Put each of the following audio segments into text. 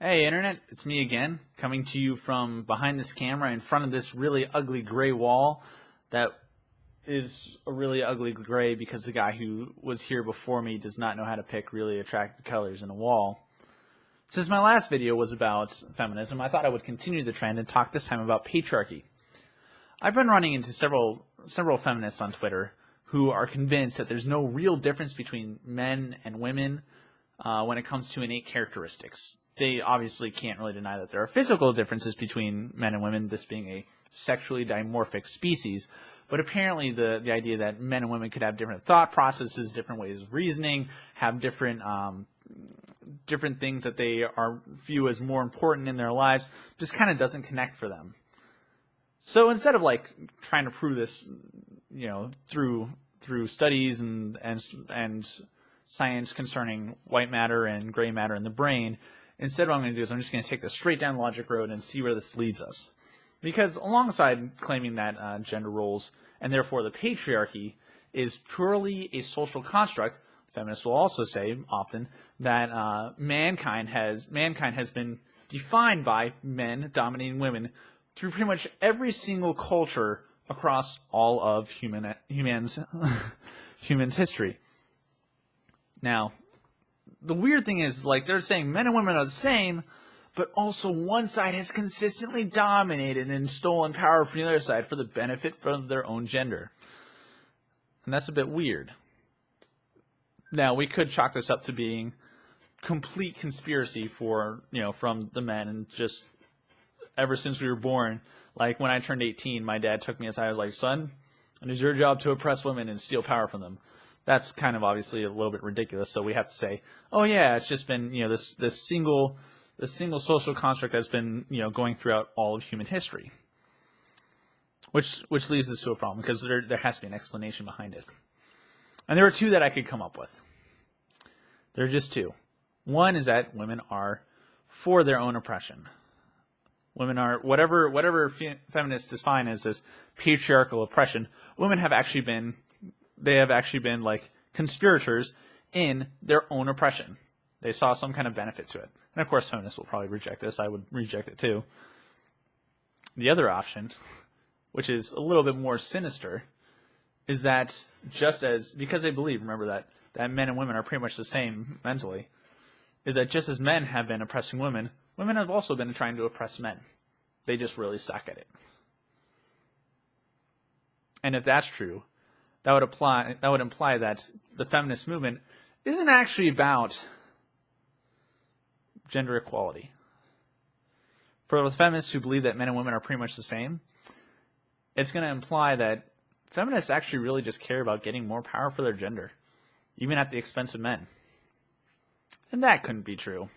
Hey Internet, it's me again, coming to you from behind this camera in front of this really ugly gray wall that is a really ugly gray because the guy who was here before me does not know how to pick really attractive colors in a wall. Since my last video was about feminism, I thought I would continue the trend and talk this time about patriarchy. I've been running into several feminists on Twitter who are convinced that there's no real difference between men and women when it comes to innate characteristics. They obviously can't really deny that there are physical differences between men and women, this being a sexually dimorphic species, but apparently the idea that men and women could have different thought processes, different ways of reasoning, have different things that they view as more important in their lives, just kind of doesn't connect for them. So instead of like trying to prove this, through studies and science concerning white matter and gray matter in the brain, instead what I'm going to do is I'm just going to take this straight down the logic road and see where this leads us. Because alongside claiming that gender roles and therefore the patriarchy is purely a social construct, feminists will also say often that mankind has been defined by men dominating women through pretty much every single culture across all of humans history. Now, the weird thing is, like, they're saying men and women are the same, but also one side has consistently dominated and stolen power from the other side for the benefit of their own gender. And that's a bit weird. Now, we could chalk this up to being complete conspiracy from the men, and just ever since we were born. Like, when I turned 18, my dad took me aside. I was like, son, it is your job to oppress women and steal power from them. That's kind of obviously a little bit ridiculous. So we have to say, oh yeah, it's just been, this single social construct that's been, going throughout all of human history. Which leads us to a problem, because there has to be an explanation behind it. And there are two that I could come up with. There are just two. One is that women are for their own oppression. Women are, whatever feminists define as this patriarchal oppression, women have actually been like conspirators in their own oppression. They saw some kind of benefit to it. And of course feminists will probably reject this. I would reject it too. The other option, which is a little bit more sinister, is that because they believe, remember that men and women are pretty much the same mentally, is that just as men have been oppressing women, women have also been trying to oppress men. They just really suck at it. And if that's true, that would imply that the feminist movement isn't actually about gender equality. For the feminists who believe that men and women are pretty much the same, it's going to imply that feminists actually really just care about getting more power for their gender, even at the expense of men. And that couldn't be true.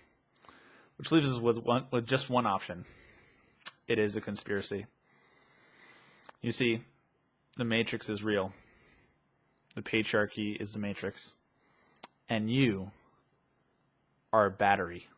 Which leaves us with just one option. It is a conspiracy. You see, the Matrix is real. The patriarchy is the Matrix. And you are a battery.